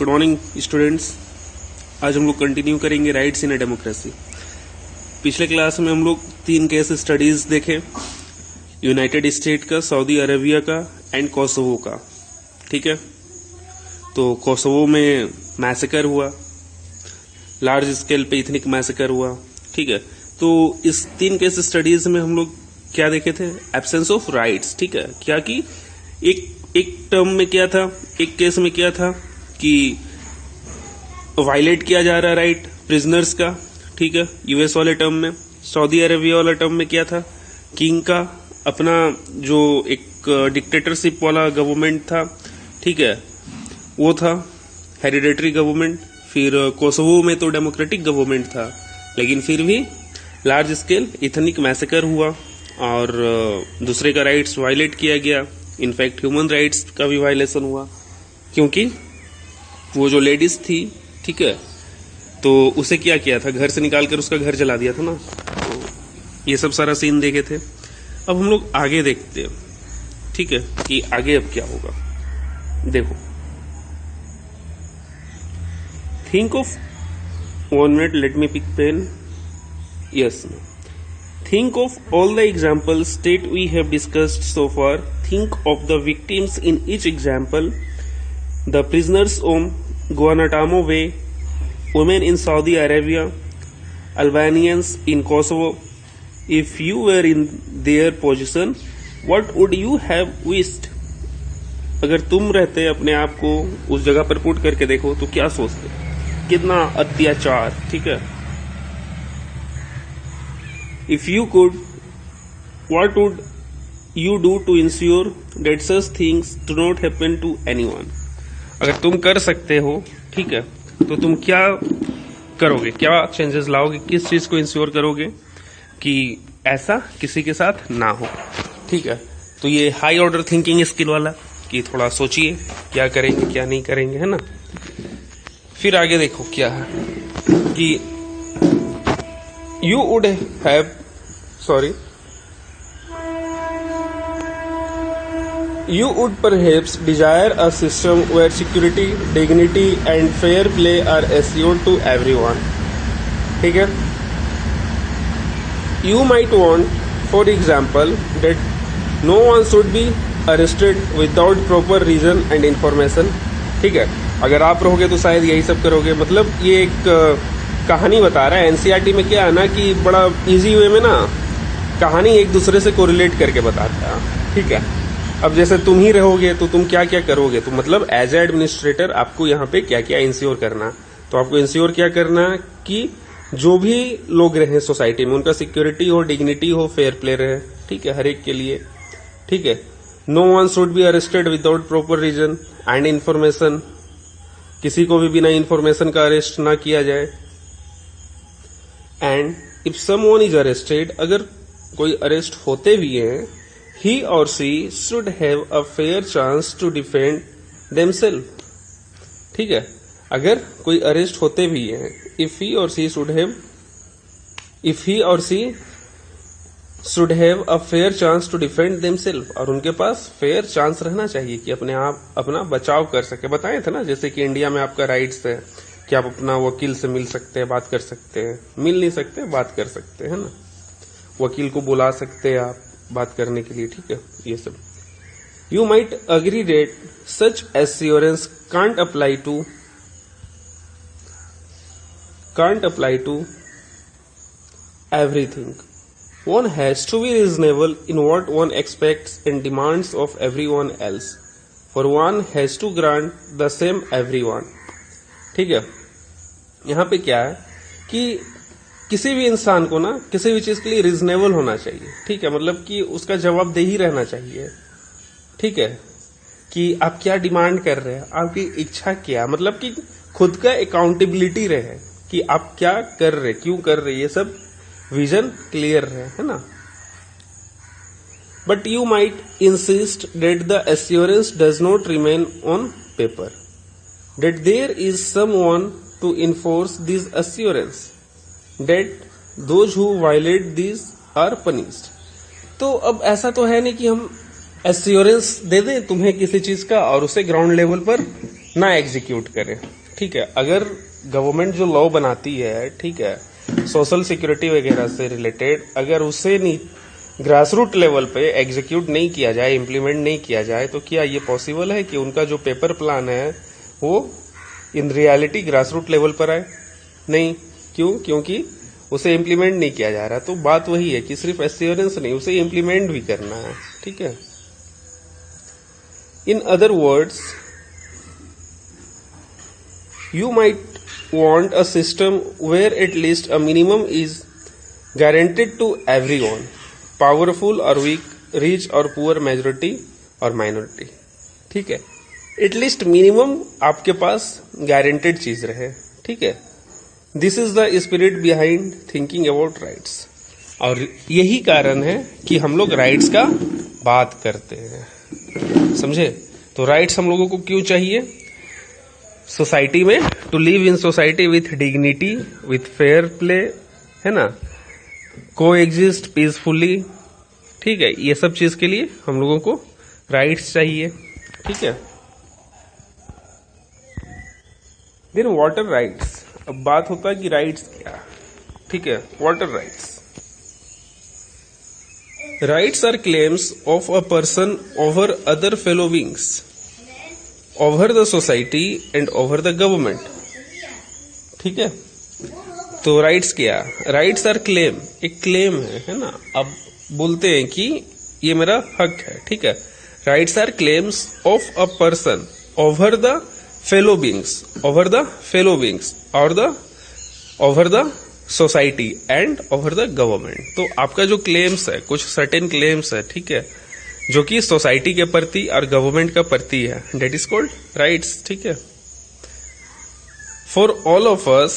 Good morning students. आज हम लोग कंटिन्यू करेंगे राइट्स इन ए डेमोक्रेसी। पिछले क्लास में हम लोग 3 केस स्टडीज देखे, यूनाइटेड स्टेट का, सऊदी अरेबिया का एंड कोसोवो का। ठीक है, तो कोसोवो में मैसेकर हुआ, लार्ज स्केल पे इथनिक मैसेकर हुआ। ठीक है, तो इस 3 केस स्टडीज में हम लोग क्या देखे थे? Absence of rights. ठीक है, क्या कि एक टर्म में क्या था, एक केस में क्या था कि वायलेट किया जा रहा राइट प्रिजनर्स का। ठीक है, यूएस वाले टर्म में। सऊदी अरेबिया वाला टर्म में क्या था, किंग का अपना जो एक डिक्टेटरशिप वाला गवर्नमेंट था, ठीक है, वो था हेरिडेटरी गवर्नमेंट। फिर कोसोवो में तो डेमोक्रेटिक गवर्नमेंट था, लेकिन फिर भी लार्ज स्केल इथनिक मैसेकर हुआ और दूसरे का राइट्स वायलेट किया गया। इनफैक्ट ह्यूमन राइट्स का भी वायलेशन हुआ, क्योंकि वो जो लेडीज थी, ठीक है, तो उसे क्या किया था, घर से निकालकर उसका घर जला दिया था ना। तो ये सब सारा सीन देखे थे। अब हम लोग आगे देखते हैं, ठीक है, कि आगे अब क्या होगा। देखो, think of 1 minute, let me pick pen. Yes, think of all the examples that we have discussed so far. Think of the victims in each example: the prisoners on Guantanamo Bay, women in Saudi Arabia, Albanians in Kosovo. If you were in their position, what would you have wished? अगर तुम रहते अपने आप को उस जगह पर put करके देखो तो क्या सोचते? कितना अत्याचार। ठीक है, if you could, what would you do to ensure that such things do not happen to anyone? अगर तुम कर सकते हो, ठीक है, तो तुम क्या करोगे, क्या चेंजेस लाओगे, किस चीज को इंश्योर करोगे कि ऐसा किसी के साथ ना हो। ठीक है, तो ये हाई ऑर्डर थिंकिंग स्किल वाला कि थोड़ा सोचिए क्या करेंगे क्या नहीं करेंगे, है ना। फिर आगे देखो क्या है कि you would perhaps desire a system where security, dignity and fair play are assured to everyone. ठीक है, you might want, for example, that no one should be arrested without proper reason and information. ठीक है, अगर आप रहोगे तो शायद यही सब करोगे। मतलब ये एक कहानी बता रहा है। एनसीईआरटी में क्या है ना कि बड़ा इजी वे में ना कहानी एक दूसरे से कोरिलेट करके बताता है। ठीक है, अब जैसे तुम ही रहोगे तो तुम क्या क्या करोगे, तो मतलब एज ए एडमिनिस्ट्रेटर आपको यहाँ पे क्या क्या इंश्योर करना। तो आपको इंश्योर क्या करना कि जो भी लोग रहे सोसाइटी में उनका सिक्योरिटी हो, डिग्निटी हो, फेयर प्ले रहे। ठीक है, हर एक के लिए। ठीक है, no one should be arrested without proper reason and information, किसी को भी बिना इन्फॉर्मेशन का अरेस्ट ना किया जाए। And if someone is arrested, अगर कोई अरेस्ट होते भी हैं, he or she should have a fair chance to defend themselves. ठीक है, अगर कोई अरेस्ट होते भी हैं, if he or she should have a fair chance to defend themselves, और उनके पास फेयर चांस रहना चाहिए कि अपने आप अपना बचाव कर सके। बताए थे ना, जैसे कि इंडिया में आपका राइट्स है कि आप अपना वकील से मिल सकते हैं, बात कर सकते हैं, मिल नहीं सकते बात कर सकते हैं ना, वकील को बुला सकते हैं आप बात करने के लिए। ठीक है, ये सब। You might agree that such assurance can't apply to everything. One has to be reasonable in what one expects and demands of everyone else, for one has to grant the same everyone. ठीक है, यहाँ पे क्या है कि किसी भी इंसान को ना किसी भी चीज के लिए रीजनेबल होना चाहिए। ठीक है, मतलब कि उसका जवाबदेही रहना चाहिए। ठीक है, कि आप क्या डिमांड कर रहे हैं, आपकी इच्छा क्या, मतलब कि खुद का अकाउंटेबिलिटी रहे कि आप क्या कर रहे, क्यों कर रहे, ये सब विजन क्लियर है ना। But you might insist that the assurance does not remain on paper, that there is someone to enforce this assurance, that those who violate these are punished. तो अब ऐसा तो है नहीं कि हम एश्योरेंस दे दें तुम्हें किसी चीज का और उसे ग्राउंड लेवल पर ना एग्जीक्यूट करे। ठीक है, अगर गवर्नमेंट जो लॉ बनाती है, ठीक है, सोशल सिक्योरिटी वगैरह से रिलेटेड, अगर उसे नहीं ग्रास रूट लेवल पे एग्जीक्यूट नहीं किया जाए, इम्प्लीमेंट नहीं किया जाए, तो क्या ये पॉसिबल है कि उनका जो पेपर प्लान है वो in reality grass root level पर आए? नहीं। क्यों? क्योंकि उसे इम्प्लीमेंट नहीं किया जा रहा। तो बात वही है कि सिर्फ एश्योरेंस नहीं, उसे इम्प्लीमेंट भी करना है। ठीक है, in other words, you might want a system where at least a minimum is guaranteed to everyone, powerful or weak, rich or poor, majority or minority. ठीक है, एटलीस्ट मिनिमम आपके पास गारंटेड चीज रहे। ठीक है, this is the spirit behind thinking about rights. और यही कारण है कि हम लोग राइट्स का बात करते हैं। समझे? तो राइट्स हम लोगों को क्यों चाहिए सोसाइटी में? To live in society with dignity, with fair play, है ना, को एग्जिस्ट पीसफुली। ठीक है, ये सब चीज के लिए हम लोगों को राइट्स चाहिए। ठीक है, देन व्हाट आर राइट्स? अब बात होता है कि राइट्स क्या। ठीक है, what are rights? Rights are claims of a person over other fellow beings, over the society and over the government. ठीक है, तो राइट्स क्या? राइट्स आर क्लेम, एक क्लेम है ना। अब बोलते हैं कि ये मेरा हक है। ठीक है, rights are claims of a person over the fellow beings, over the fellow beings or the over the society and over the government. तो आपका जो क्लेम्स है, कुछ सर्टेन क्लेम्स है, ठीक है, जो कि सोसाइटी के प्रति और गवर्नमेंट का प्रति है, डेट इज कॉल्ड राइट्स। ठीक है, for all of us,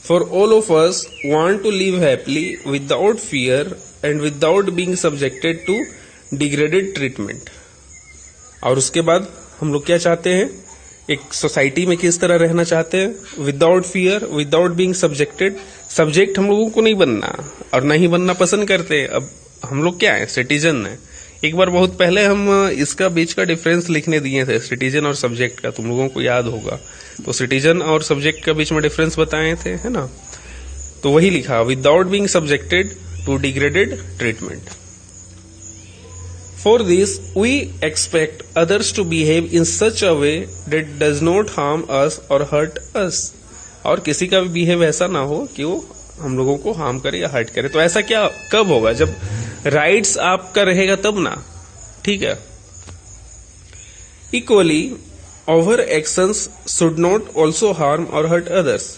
for all of us want to live happily without fear and without being subjected to degraded treatment. और उसके बाद हम लोग क्या चाहते हैं? एक सोसाइटी में किस तरह रहना चाहते हैं? Without fear, without being subjected. Subject हम लोगों को नहीं बनना और नहीं बनना पसंद करते। अब हम लोग क्या है? सिटीजन है। एक बार बहुत पहले हम इसका बीच का डिफरेंस लिखने दिए थे, सिटीजन और सब्जेक्ट का, तुम लोगों को याद होगा। तो सिटीजन और सब्जेक्ट का बीच में डिफरेंस बताए थे, है ना। तो वही लिखा, without being subjected to degraded treatment. For this, we expect others to behave in such a way that does not harm us or hurt us. और किसी का भी बिहेव ऐसा ना हो कि वो हम लोगों को हार्म करे या हर्ट करे। तो ऐसा क्या कब होगा? जब राइट्स आपका रहेगा तब ना। ठीक है, equally our actions should not also harm or hurt others.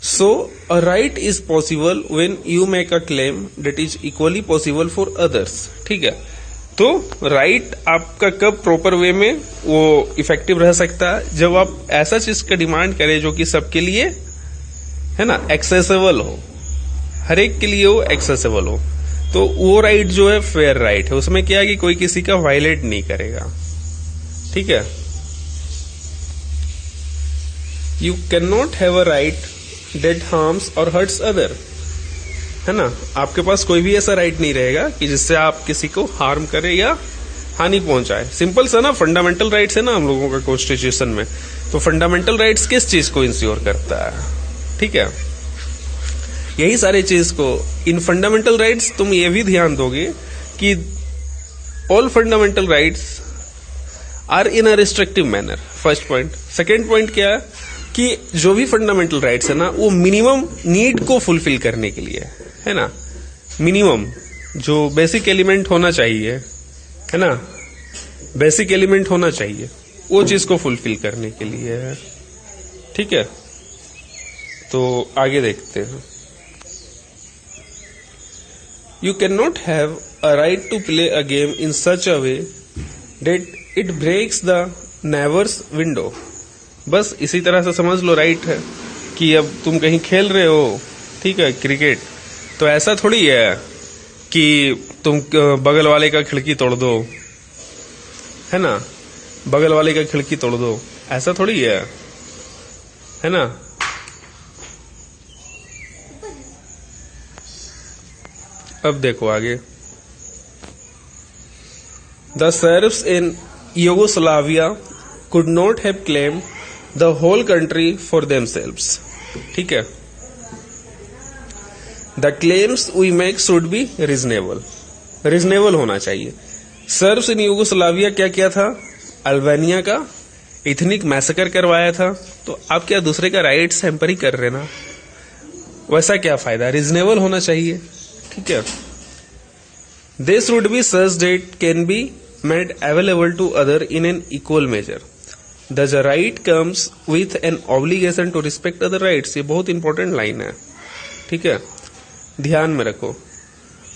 So a right is possible when you make a claim that is equally possible for others. ठीक है, तो राइट आपका कब प्रॉपर वे में वो इफेक्टिव रह सकता है? जब आप ऐसा चीज का डिमांड करें जो कि सबके लिए, है ना, एक्सेसिबल हो, हर एक के लिए वो एक्सेसिबल हो। तो वो राइट जो है फेयर राइट है, उसमें क्या है कि कोई किसी का वायलेट नहीं करेगा। ठीक है, you can not have a right that harms और हर्ट्स अदर, है ना। आपके पास कोई भी ऐसा राइट नहीं रहेगा कि जिससे आप किसी को हार्म करे या हानि पहुंचाए। सिंपल सा ना, फंडामेंटल राइट्स है ना हम लोगों का कॉन्स्टिट्यूशन में। तो फंडामेंटल राइट्स किस चीज को इंश्योर करता है? ठीक है, यही सारी चीज को। इन फंडामेंटल राइट्स तुम ये भी ध्यान दोगे कि all fundamental rights are in a restrictive manner, first point. Second point क्या है कि जो भी फंडामेंटल राइट्स है ना, वो मिनिमम नीड को फुलफिल करने के लिए, है ना। मिनिमम जो बेसिक एलिमेंट होना चाहिए, है ना, बेसिक एलिमेंट होना चाहिए, वो चीज को फुलफिल करने के लिए है। ठीक है, तो आगे देखते हैं। You can not have a right to play a game in such a way that it breaks the neighbour's window. बस इसी तरह से समझ लो राइट है कि अब तुम कहीं खेल रहे हो, ठीक है, क्रिकेट, तो ऐसा थोड़ी है कि तुम बगल वाले का खिड़की तोड़ दो, है ना, बगल वाले का खिड़की तोड़ दो, ऐसा थोड़ी है ना। अब देखो आगे, the Serbs in Yugoslavia could not have claim the whole country for themselves. ठीक है, the claims we make should be reasonable, reasonable होना चाहिए। सर्ब्स इन यूगोस्लाविया क्या किया था? अल्बानिया का इथनिक मैसेकर करवाया था, तो आप क्या दूसरे का राइट्स हैम्पर ही कर रहे ना, वैसा क्या फायदा? रीजनेबल होना चाहिए। ठीक है, this would be such that can be made available to other in an equal measure. The right comes with an obligation to respect other rights. ये बहुत इंपॉर्टेंट लाइन है, ठीक है, ध्यान में रखो।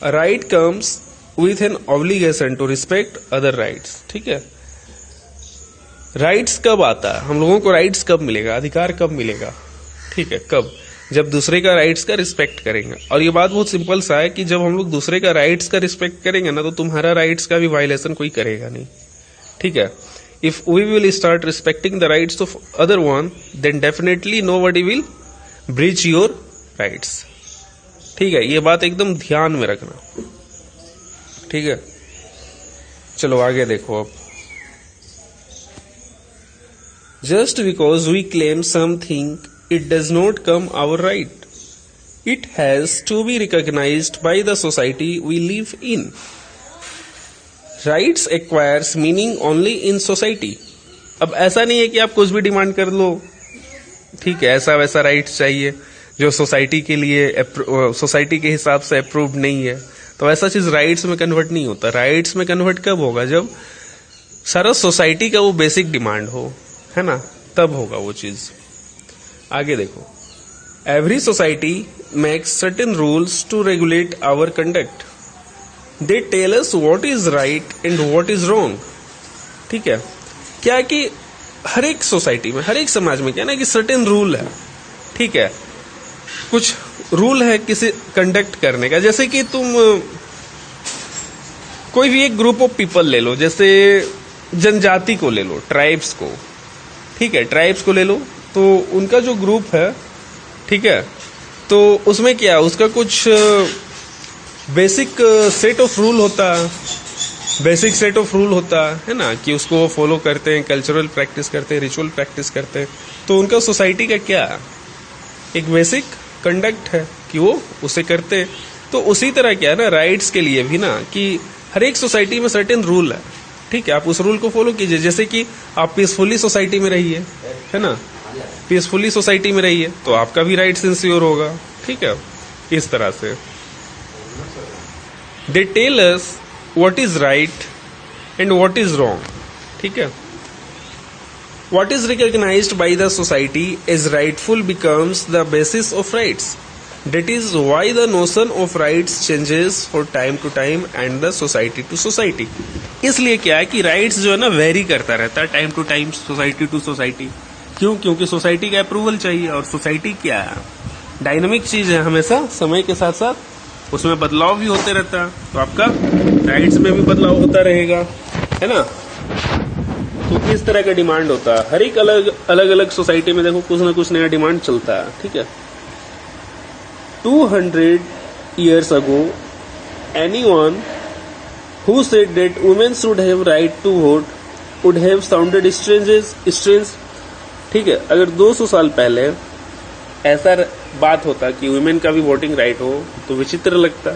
Right comes with an obligation to respect other rights. ठीक है, राइट्स कब आता है? हम लोगों को राइट्स कब मिलेगा, अधिकार कब मिलेगा? ठीक है, कब? जब दूसरे का राइट्स का रिस्पेक्ट करेंगे। और ये बात बहुत सिंपल सा है कि जब हम लोग दूसरे का राइट्स का रिस्पेक्ट करेंगे ना, तो तुम्हारा राइट्स का भी वायलेशन कोई करेगा नहीं। ठीक है, if we will start respecting the rights of other one, then definitely nobody will breach your rights. ठीक है, ये बात एकदम ध्यान में रखना। ठीक है, चलो आगे देखो। अब just because we claim something it does not come our right. It has to be recognized by the society we live in. Rights acquires meaning only in society. अब ऐसा नहीं है कि आप कुछ भी डिमांड कर लो, ठीक है, ऐसा वैसा राइट्स चाहिए जो सोसाइटी के लिए, सोसाइटी के हिसाब से अप्रूव्ड नहीं है, तो ऐसा चीज राइट्स में कन्वर्ट नहीं होता। राइट्स में कन्वर्ट कब होगा? जब सारा सोसाइटी का वो बेसिक डिमांड हो, है ना, तब होगा वो चीज। आगे देखो, every society makes certain rules to regulate our conduct. They tell us what is right and what is wrong. ठीक है, क्या कि हर एक सोसाइटी में, हर एक समाज में क्या ना कि सर्टेन रूल है। ठीक है, कुछ रूल है किसी कंडक्ट करने का। जैसे कि तुम कोई भी एक ग्रुप ऑफ पीपल ले लो, जैसे जनजाति को ले लो, ट्राइब्स को। ठीक है, ट्राइब्स को ले लो, तो उनका जो ग्रुप है, ठीक है, तो उसमें क्या, उसका कुछ बेसिक सेट ऑफ रूल होता है, बेसिक सेट ऑफ रूल होता है ना, कि उसको वो फॉलो करते हैं, कल्चरल प्रैक्टिस करते हैं, रिचुअल प्रैक्टिस करते हैं। तो उनका सोसाइटी का क्या, एक बेसिक कंडक्ट है कि वो उसे करते हैं। तो उसी तरह क्या है ना, राइट्स के लिए भी ना, कि हर एक सोसाइटी में सर्टेन रूल है। ठीक है, आप उस रूल को फॉलो कीजिए। जैसे कि आप पीसफुली सोसाइटी में रहिए, है ना, पीसफुली सोसाइटी में रहिए, तो आपका भी राइट्स इंश्योर होगा। ठीक है, इस तरह से they tell us what is right and what is wrong. ठीक है, what is recognized by the society as rightful becomes the basis of rights. That is why the notion of rights changes for time to time and the society to society. इसलिए क्या है कि rights जो है ना, very करता रहता है time to time, society to society. क्यों? क्योंकि सोसाइटी का अप्रूवल चाहिए, और सोसाइटी क्या है, डायनामिक चीज है, हमेशा समय के साथ साथ उसमें बदलाव भी होते रहता है। तो आपका राइट्स में भी बदलाव होता रहेगा, है ना। तो इस तरह का डिमांड होता है। हर एक अलग अलग सोसाइटी में देखो कुछ ना कुछ नया डिमांड चलता है। ठीक है, 200 years ago, anyone who said that women should have right to vote would have sounded strange. ठीक है, अगर 200 साल पहले ऐसा बात होता कि वुमेन का भी वोटिंग राइट हो, तो विचित्र लगता।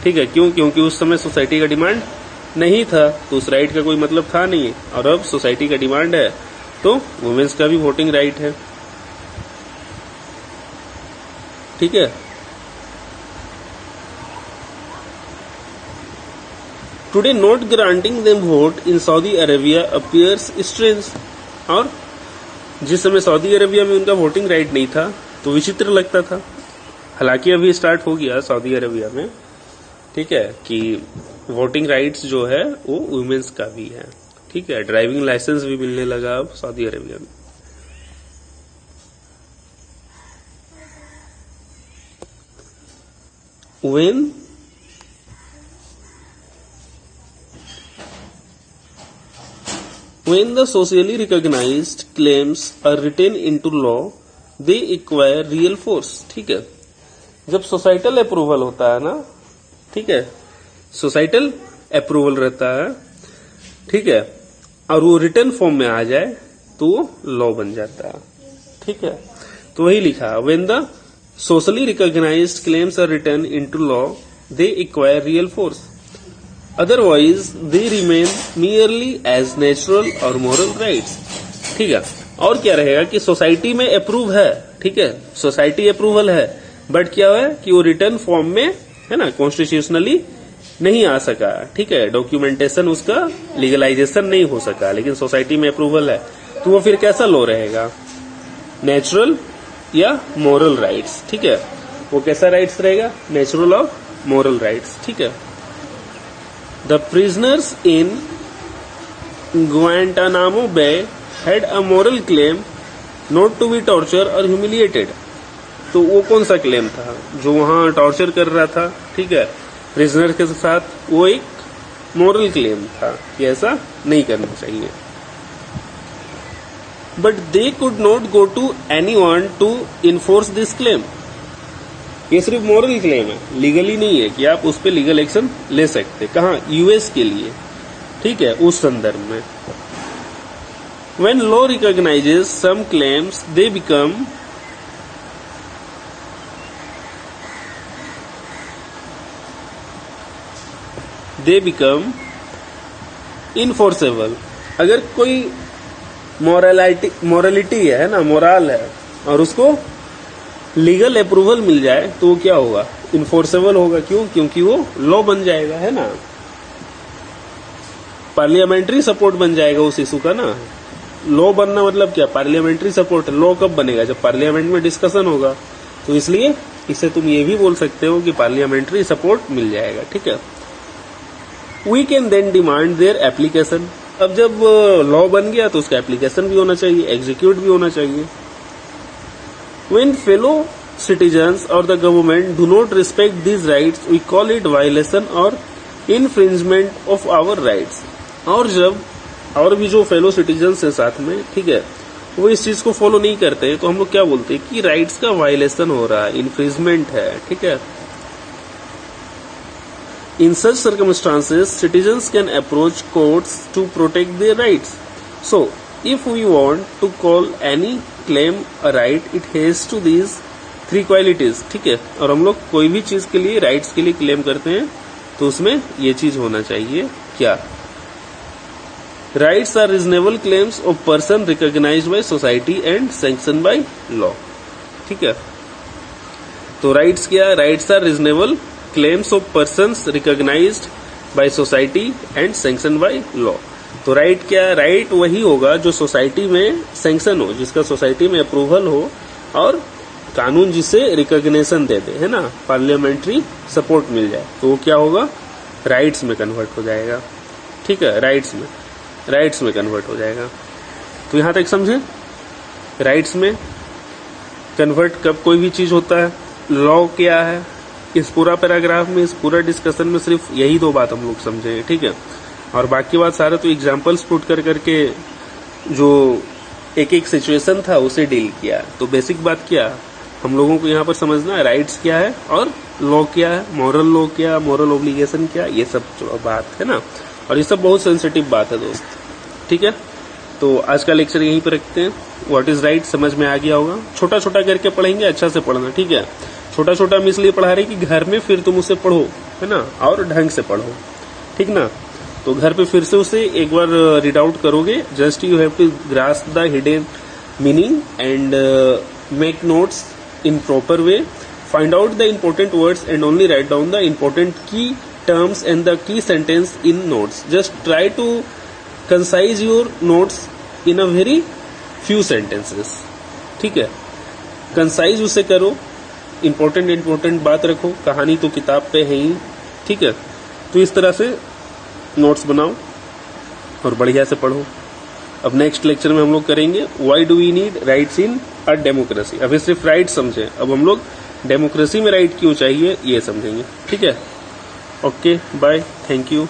ठीक है, क्यों? क्योंकि उस समय सोसाइटी का डिमांड नहीं था, तो उस राइट का कोई मतलब था नहीं। और अब सोसाइटी का डिमांड है, तो वुमेन्स का भी वोटिंग राइट है। ठीक है, today not granting them vote in Saudi Arabia appears strange. और जिस समय सऊदी अरेबिया में उनका वोटिंग राइट नहीं था, तो विचित्र लगता था। हालांकि अभी स्टार्ट हो गया सऊदी अरेबिया में, ठीक है, कि वोटिंग राइट्स जो है वो वुमेन्स का भी है। ठीक है, ड्राइविंग लाइसेंस भी मिलने लगा अब सऊदी अरेबिया में। When the socially recognized claims are written into law, they acquire real force. ठीक है, जब सोसाइटल अप्रूवल होता है ना, ठीक है, सोसाइटल अप्रूवल रहता है, ठीक है, और वो रिटर्न फॉर्म में आ जाए तो वो लॉ बन जाता है। ठीक है, तो वही लिखा, when the socially recognized claims are written into law they acquire real force, otherwise they remain merely as natural और मॉरल राइट्स। ठीक है, और क्या रहेगा कि सोसाइटी में अप्रूव है, ठीक है, सोसाइटी अप्रूवल है, बट क्या है कि वो रिटर्न फॉर्म में है ना, कॉन्स्टिट्यूशनली नहीं आ सका। ठीक है, डॉक्यूमेंटेशन उसका लीगलाइजेशन नहीं हो सका, लेकिन सोसाइटी में अप्रूवल है, तो वो फिर कैसा लॉ रहेगा, नेचुरल या मॉरल राइट्स। ठीक है, वो कैसा राइट्स रहेगा, नेचुरल और मॉरल राइट्स। ठीक है, the prisoners in Guantanamo Bay had a moral claim not to be torture और ह्यूमिलिएटेड। तो वो कौन सा क्लेम था, जो वहां टॉर्चर कर रहा था, ठीक है, प्रिजनर के साथ, वो एक मॉरल क्लेम था कि ऐसा नहीं करना चाहिए। But they could not go to anyone to enforce this claim. ये सिर्फ मॉरल क्लेम है, लीगली नहीं है कि आप उस पर लीगल एक्शन ले सकते। कहाँ, यूएस के लिए। ठीक है, उस संदर्भ में when law recognizes some claims they become enforceable। अगर कोई मोरालिटी है ना, मोरल है, और उसको लीगल अप्रूवल मिल जाए तो वो क्या होगा, इन्फोर्सेबल होगा। क्यों, क्योंकि वो लॉ बन जाएगा, है ना, पार्लियामेंट्री सपोर्ट बन जाएगा उस इशू का ना। लॉ बनना मतलब क्या, पार्लियामेंट्री सपोर्ट। लॉ कब बनेगा, जब पार्लियामेंट में डिस्कशन होगा, तो इसलिए इसे तुम ये भी बोल सकते हो कि पार्लियामेंट्री सपोर्ट मिल जाएगा। ठीक है, we can then demand their application. अब जब लॉ बन गया तो उसका एप्लीकेशन भी होना चाहिए, एग्जीक्यूट भी होना चाहिए। व्हेन फेलो सिटीजन्स और the government do not respect these rights we call it violation और इनफ्रिंजमेंट ऑफ आवर राइट्स। और जब और भी जो फेलो सिटीजन्स है साथ में, ठीक है, वो इस चीज को फॉलो नहीं करते, तो हम लोग क्या बोलते हैं कि राइट्स का वायलेशन हो रहा है, इन्फ्रिंजमेंट है। ठीक है, in such circumstances citizens can approach courts to protect their rights. So if we want to call any claim a right it has to these three qualities. ठीक है, और हम लोग कोई भी चीज के लिए, राइट्स के लिए क्लेम करते हैं तो उसमें ये चीज होना चाहिए, क्या, rights are reasonable claims of person recognized by society and sanction by law. ठीक है, तो राइट्स क्या, rights are reasonable claims of persons recognized by society and sanction by law. तो राइट क्या, राइट वही होगा जो सोसाइटी में सैंक्शन हो, जिसका सोसाइटी में अप्रूवल हो, और कानून जिसे रिकॉग्निशन दे दे, है ना, पार्लियामेंट्री सपोर्ट मिल जाए, तो वो क्या होगा, राइट्स में कन्वर्ट हो जाएगा। ठीक है, राइट्स में कन्वर्ट हो जाएगा। तो यहां तक समझे, राइट्स में कन्वर्ट कब कोई भी चीज होता है, लॉ क्या है। इस पूरा पैराग्राफ में, इस पूरा डिस्कशन में सिर्फ यही दो बात हम लोग समझे। ठीक है, और बाकी बात सारा तो एग्जाम्पल्स पुट कर करके जो एक एक सिचुएशन था उसे डील किया। तो बेसिक बात क्या हम लोगों को यहाँ पर समझना है, राइट्स क्या है और लॉ क्या है, मॉरल लॉ क्या, मॉरल ऑब्लिगेशन क्या, ये सब जो बात है ना। और ये सब बहुत सेंसिटिव बात है दोस्त। ठीक है, तो आज का लेक्चर यहीं पे रखते हैं। व्हाट इज राइट समझ में आ गया होगा। छोटा छोटा करके पढ़ेंगे, अच्छा से पढ़ना। ठीक है, छोटा छोटा हम इसलिए पढ़ा रहे कि घर में फिर तुम उसे पढ़ो, है ना, और ढंग से पढ़ो। ठीक ना, तो घर पे फिर से उसे एक बार रीड आउट करोगे। Just you have to grasp the hidden meaning and make notes in proper way, find out the important words and only write down the important key terms and the key sentence in notes. Just try to concise your notes in a very few sentences. ठीक है, concise उसे करो, important बात रखो। कहानी तो किताब पे है ही, ठीक है, तो इस तरह से नोट्स बनाओ और बढ़िया से पढ़ो। अब नेक्स्ट लेक्चर में हम लोग करेंगे why do we need rights in a democracy. अभी सिर्फ राइट समझे, अब हम लोग डेमोक्रेसी में राइट क्यों चाहिए ये समझेंगे। ठीक है, ओके, बाय, थैंक यू।